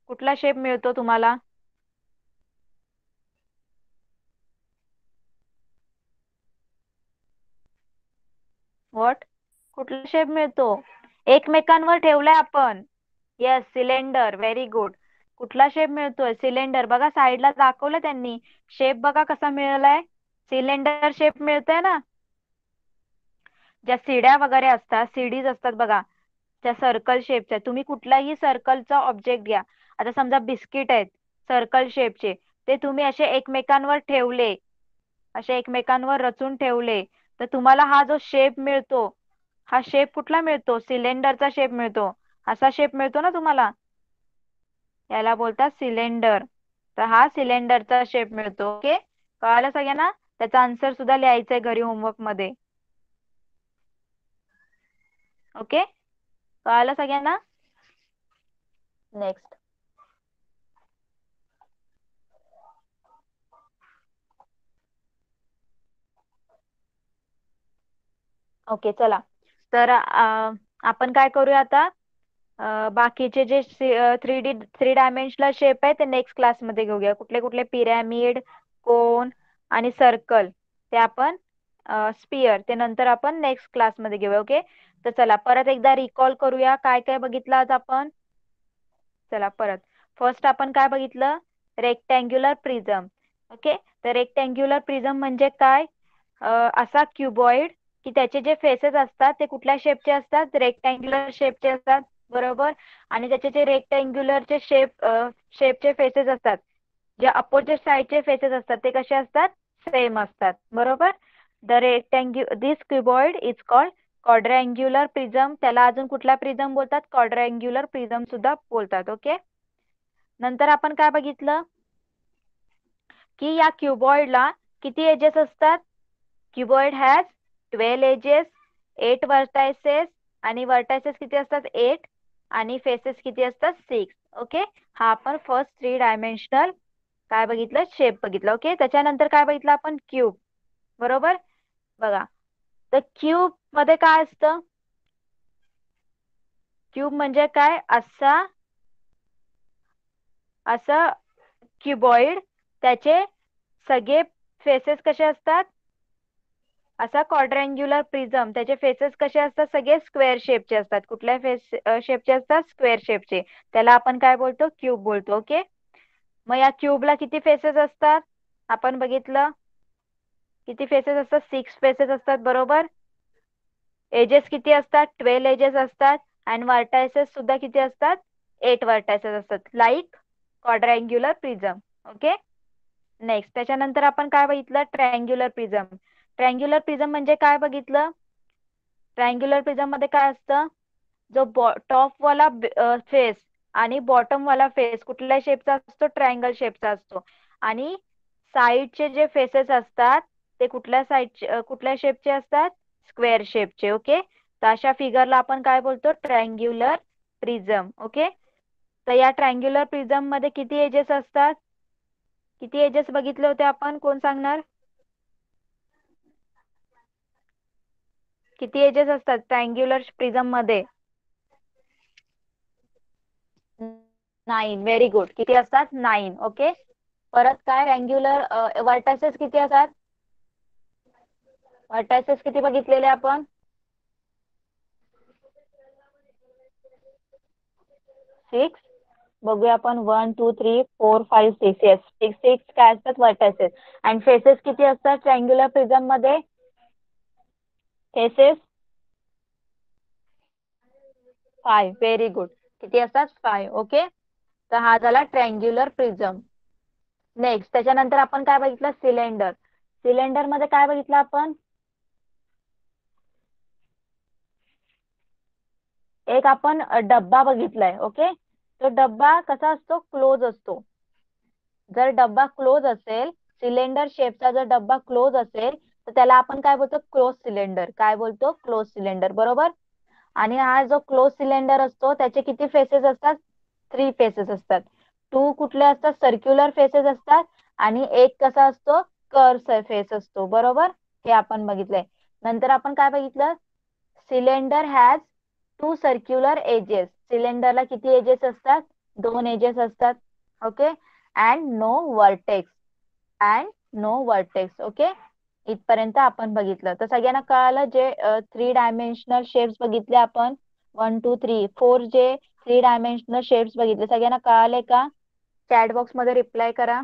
कुठला शेप मिळतो तुम्हाला. व्हॉट, कुठला शेप मिळतो, एकमेकांवर ठेवलाय आपण. Yes, cylinder, very good. कुठला शेप मिळतोय, सिलेंडर. बघा साईडला दाखवलं त्यांनी, शेप बघा कसा मिळालाय, सिलेंडर शेप मिळतोय ना. ज्या सिड्या वगैरे असतात, सीडीज असतात बघा, त्या सर्कल शेपच्या, तुम्ही कुठलाही सर्कलचा ऑब्जेक्ट घ्या. आता समजा बिस्किट आहेत सर्कल शेपचे, ते तुम्ही असे एकमेकांवर ठेवले, असे एकमेकांवर रचून ठेवले तर तुम्हाला हा जो शेप मिळतो, हा शेप कुठला मिळतो, सिलेंडरचा शेप मिळतो. असा शेप मिळतो ना तुम्हाला, याला बोलतात सिलेंडर. तर हा सिलेंडरचा शेप मिळतो. ओके, कळालं सगळ्यांना, त्याचा आन्सर सुद्धा लिहायचंय घरी होमवर्क मध्ये. ओके, कळालं सगळ्यांना. नेक्स्ट, ओके चला, तर आपण काय करूया आता, बाकीचे जे थ्री डायमेन्शनल शेप आहे ते नेक्स्ट क्लासमध्ये घेऊया. कुठले कुठले, पिरॅमिड, कोन आणि सर्कल, ते आपण स्पियर ते नंतर आपण नेक्स्ट क्लासमध्ये घेऊया. ओके, तर चला परत एकदा रिकॉल करूया काय काय बघितलं आज आपण. चला परत, फर्स्ट आपण काय बघितलं, रेक्टँग्युलर प्रिझम. ओके, तर रेक्टँग्युलर प्रिझम म्हणजे काय, असा क्युबॉइड की त्याचे जे फेसेस असतात ते कुठल्या शेपचे असतात, रेक्टँग्युलर शेपचे असतात. बरोबर. आणि त्याचे जे रेक्टँग्युलरचे शेपचे फेसेस असतात, जे अपोजिट साइडचे फेसेस असतात ते कसे असतात, सेम असतात. बरोबर. दिस क्युबॉइड इज कॉल्ड क्वाड्रँग्युलर प्रिझम. त्याला अजून कुठला प्रिझम बोलतात, क्वाड्रँग्युलर प्रिझम सुद्धा बोलतात. ओके. नंतर आपण काय बघितलं की या क्युबॉइडला किती एजेस असतात. क्युबॉइड हॅज 12 एजेस, 8 वर्टायसेस, आणि वर्टायसेस किती असतात 8, आणि फेसेस किती असतात 6. ओके. हा आपण फर्स्ट 3 डायमेन्शनल काय बघितलं, शेप बघितलं. ओके. त्याच्यानंतर काय बघितलं आपण, क्यूब. बरोबर. बघा, तर क्यूब मध्ये काय असतं, क्यूब म्हणजे काय, असं क्युबॉइड, त्याचे सगळे फेसेस कसे असतात, असा क्वाड्रँग्युलर प्रिझम, त्याचे फेसेस कसे असतात, सगळे स्क्वेअर शेपचे असतात. कुठल्या शेपचे असतात, स्क्वेअर शेपचे. त्याला आपण काय बोलतो, क्यूब बोलतो. ओके. मग या क्यूबला किती फेसेस असतात, आपण बघितलं किती फेसेस असतात, 6 फेसेस असतात. बरोबर. एजेस किती असतात, 12 एजेस असतात. आणि वर्टायसेस सुद्धा किती असतात, 8 वर्टायसेस असतात, लाईक क्वाड्रँग्युलर प्रिझम. ओके. नेक्स्ट, त्याच्यानंतर आपण काय बघितलं, ट्रायंग्युलर प्रिझम. ट्रायंग्युलर प्रिझम म्हणजे काय बघितलं, ट्रायंग्युलर प्रिझम मध्ये काय असतं, जो टॉप वाला फेस आणि बॉटम वाला फेस कुठल्या शेपचा असतो, ट्रायंगल शेपचा असतो. आणि साईडचे जे फेसेस असतात ते कुठल्या शेपचे असतात, स्क्वेअर शेपचे. ओके. तर अशा फिगरला आपण काय बोलतो, ट्रायंग्युलर प्रिझम. ओके. तर या ट्रायंग्युलर प्रिझम मध्ये किती एजेस असतात, किती एजेस बघितले होते आपण, कोण सांगणार, किती एजेस असतात ट्रायंग्युलर प्रिझम मध्ये. 9. Very good. किती असतात, 9. ओके. परत काय, ट्रायंग्युलर वर्टायसेस किती असतात, वर्टायसेस किती बघितलेले आपण, 6. बघूया आपण, 1 2 3 4 5 6. येस, 6 काय असतात, वर्टायसेस. आणि फेसेस किती असतात ट्रायंग्युलर प्रिझम मध्ये, फेसेस 5. Very good. किती असतात, 5. ओके. तर हा झाला ट्रायंग्युलर प्रिझम. नेक्स्ट, त्याच्यानंतर आपण काय बघितलं, सिलेंडर. सिलेंडर मध्ये काय बघितलं आपण, एक आपण डब्बा बघितलाय. ओके. तो डब्बा कसा असतो, क्लोज असतो. जर डब्बा क्लोज असेल, सिलेंडर शेपचा जर डब्बा क्लोज असेल, तर त्याला आपण काय बोलतो, क्लोज सिलेंडर. काय बोलतो, क्लोज सिलेंडर. बरोबर. आणि हा जो क्लोज सिलेंडर असतो त्याचे किती फेसेस असतात, 3 फेसेस असतात. 2 कुठले असतात, सर्क्युलर फेसेस असतात. आणि एक कसा असतो, कर्व फेस असतो. बरोबर. हे आपण बघितलंय. नंतर आपण काय बघितलं, सिलेंडर हॅज 2 सर्क्युलर एजेस. सिलेंडरला किती एजेस असतात, 2 एजेस असतात. Okay. And no vertex, and no vertex. Okay. इथपर्यंत आपण बघितलं. तर सगळ्यांना कळालं, जे 3 डायमेन्शनल शेप्स बघितले आपण, 1 2 3 4 जे 3 डायमेन्शनल शेप्स बघितले, सगळ्यांना कळाले का, चॅट बॉक्स मध्ये रिप्लाय करा.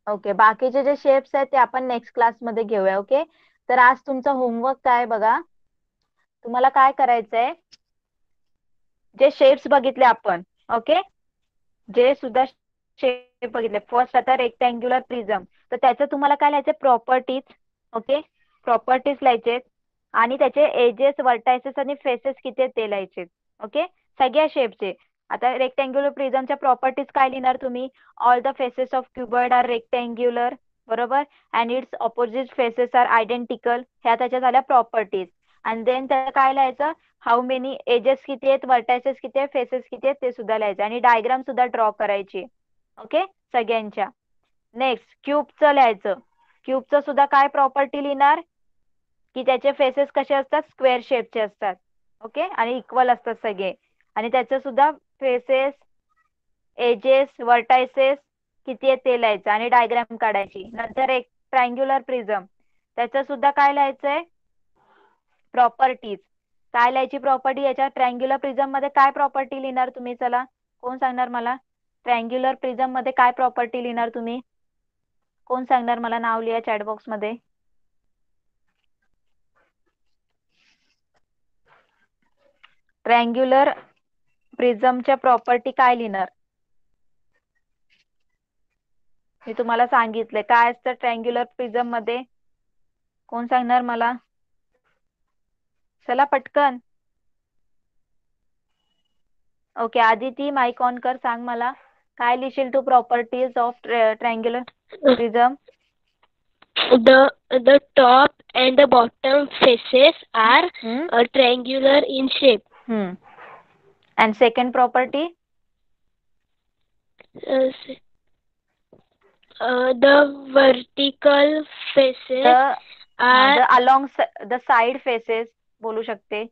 ओके. बाकीचे जे शेप्स आहेत ते आपण नेक्स्ट क्लासमध्ये घेऊया. ओके. तर आज तुमचा होमवर्क काय बघा, तुम्हाला काय करायचंय, जे शेप्स बघितले आपण, ओके, जे सुद्धा शेप बघितले, फर्स्ट आता रेक्टँग्युलर प्रिझम, तर त्याचं तुम्हाला काय लिहायचं, प्रॉपर्टीज. ओके. प्रॉपर्टीज लिहायचे, आणि त्याचे एजेस, वर्टायसेस आणि फेसेस किती आहेत ते लिहायचे. ओके. सगळ्या शेपचे. आता रेक्टँग्युलर प्रिझमच्या प्रॉपर्टीज काय लिहिणार तुम्ही, all the faces of cuboid are rectangular. बरोबर. And its opposite faces are identical. ह्या त्याच्या झाल्या प्रॉपर्टीज. आणि देन त्याला काय लिहायचं, हाऊ मेनी एजेस किती आहेत, वर्टायसेस किती आहेत, फेसेस किती आहेत ते सुद्धा लिहायचे, आणि डायग्राम सुद्धा ड्रॉ करायची. ओके. सगळ्यांच्या. नेक्स्ट, क्यूबचं लिहायचं. क्यूबचं सुद्धा काय प्रॉपर्टी लिहिणार, की त्याचे फेसेस कसे असतात, स्क्वेअर शेपचे असतात. ओके. आणि इक्वल असतात सगळे. आणि त्याचे सुद्धा फेसेस, एजेस, वर्टायसेस किती आहेत ते लिहायचं, आणि डायग्राम काढायची. नंतर एक ट्रायंग्युलर प्रिझम, त्याचं सुद्धा काय लिहायचंय, प्रॉपर्टीज. काय लिहायची प्रॉपर्टी, याच्या ट्रायंग्युलर प्रिझम मध्ये काय प्रॉपर्टी लिहिणार तुम्ही, चला कोण सांगणार मला, ट्रायंग्युलर प्रिझम मध्ये काय प्रॉपर्टी लिहिणार तुम्ही, कोण सांगणार मला, नाव लिहा चॅट बॉक्स मध्ये. ट्रँग्युलर प्रिझमच्या प्रॉपर्टी काय लिहिणार? मी तुम्हाला सांगितलंय काय असतं ट्रँग्युलर प्रिझम मध्ये. कोण सांगणार मला? चला पटकन. ओके आदिती माईक ऑन कर, सांग मला काय लिहिशील तू properties of triangular prism. The top and the bottom faces are triangular in shape. And second property? The vertical faces are the along the side faces बोलू शकते.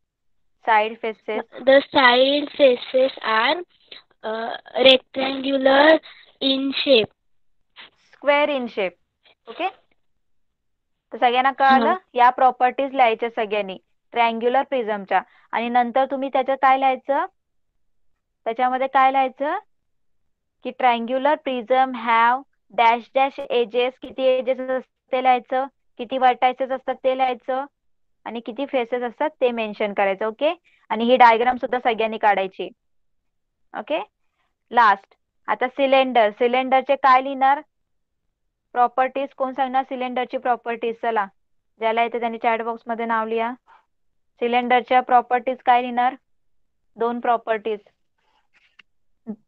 Side faces. The side faces are rectangular in shape. Square in shape. Okay तर सगळ्यांना कळालं. या properties लिहायच्या सगळ्यांनी triangular प्रिझमच्या. आणि नंतर तुम्ही त्याच्यात काय लिहायचं, त्याच्यामध्ये काय लिहायचं की triangular prism have dash dash edges. किती एजेस असतात ते लिहायचं, किती वर्टायसेस असतात ते लिहायचं, आणि किती फेसेस असतात ते मेन्शन करायचं. ओके आणि ही डायग्राम सुद्धा सगळ्यांनी काढायची. ओके लास्ट आता सिलेंडर. सिलेंडरचे काय लिहिणार प्रॉपर्टीज? कोण सांगणार सिलेंडरची प्रॉपर्टीज? चला ज्याला येते त्यांनी चॅट बॉक्स मध्ये नाव लिहा. सिलेंडरच्या प्रॉपर्टीज काय लिहिणार? 2 प्रॉपर्टीज,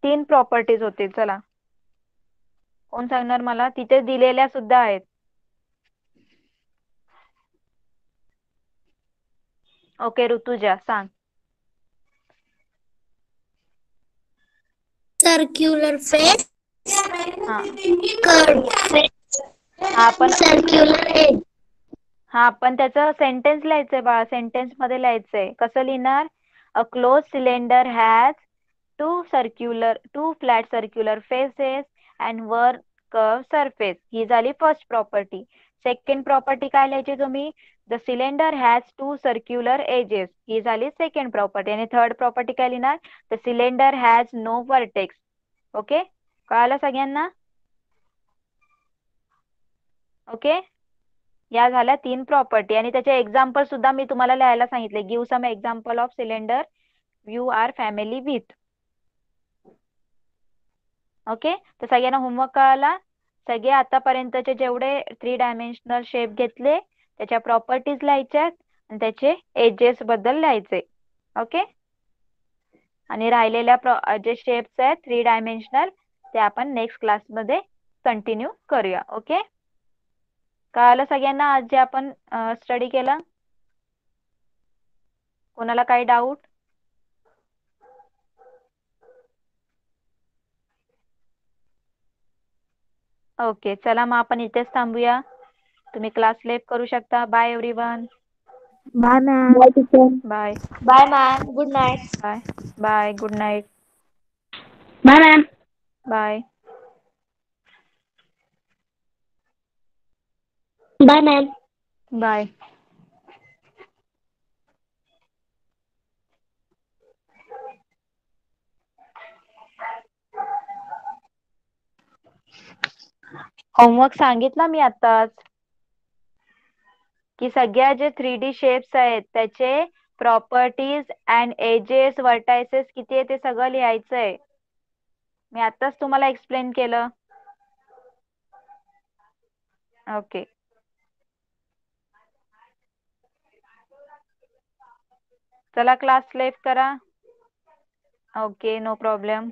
3 प्रॉपर्टीज होतील. चला कोण सांगणार मला? तिथे दिलेल्या सुद्धा आहेत. ओके ऋतुजा सांग. सर्क्युलर फेस, कर्व फेस, आपण सर्क्युलर एज. हा पण त्याचं सेंटेन्स लिहायचंय बाळा. सेंटेन्स मध्ये लिहायचंय. कसं लिहिणार? A closed cylinder has two flat circular faces and one curve surface. ही झाली फर्स्ट प्रॉपर्टी. सेकंड प्रॉपर्टी काय लिहायची तुम्ही? The cylinder has 2 circular edges. ही झाली सेकंड प्रॉपर्टी. आणि थर्ड प्रॉपर्टी काय लिहिणार? The cylinder has no vertex. Okay कळालं सगळ्यांना? ओके या झाल्या 3 प्रॉपर्टी. आणि त्याचे एक्झाम्पल सुद्धा मी तुम्हाला लिहायला सांगितले. Give some example of cylinder you are familiar with. Okay तर सगळ्यांना होमवर्क कळाला? सगळे आतापर्यंतचे जेवढे 3 डायमेन्शनल शेप घेतले त्याच्या प्रॉपर्टीज लिहायच्यात आणि त्याचे एजेस बद्दल लिहायचे. ओके आणि राहिलेल्या जे शेप्स आहेत 3 डायमेन्शनल ते आपण नेक्स्ट क्लासमध्ये कंटिन्यू करूया. ओके कळालं सगळ्यांना आज जे आपण स्टडी केलं? कोणाला काही डाऊट? ओके चला मग आपण इथेच थांबूया. तुम्ही क्लास लेफ्ट करू शकता. Bye everyone. Bye ma'am. Bye bye ma'am. Good night. Bye bye good night. Bye, ma'am. Bye Bye, ma'am. Bye. Homework सांगितला मी आताच की सगळ्या जे 3D शेप्स आहेत त्याचे प्रॉपर्टीज अँड एजेस वर्टायसेस किती आहे ते सगळं लिहायचंय. मी आताच तुम्हाला एक्सप्लेन केलं. ओके चला क्लास लेफ्ट करा. Okay no problem.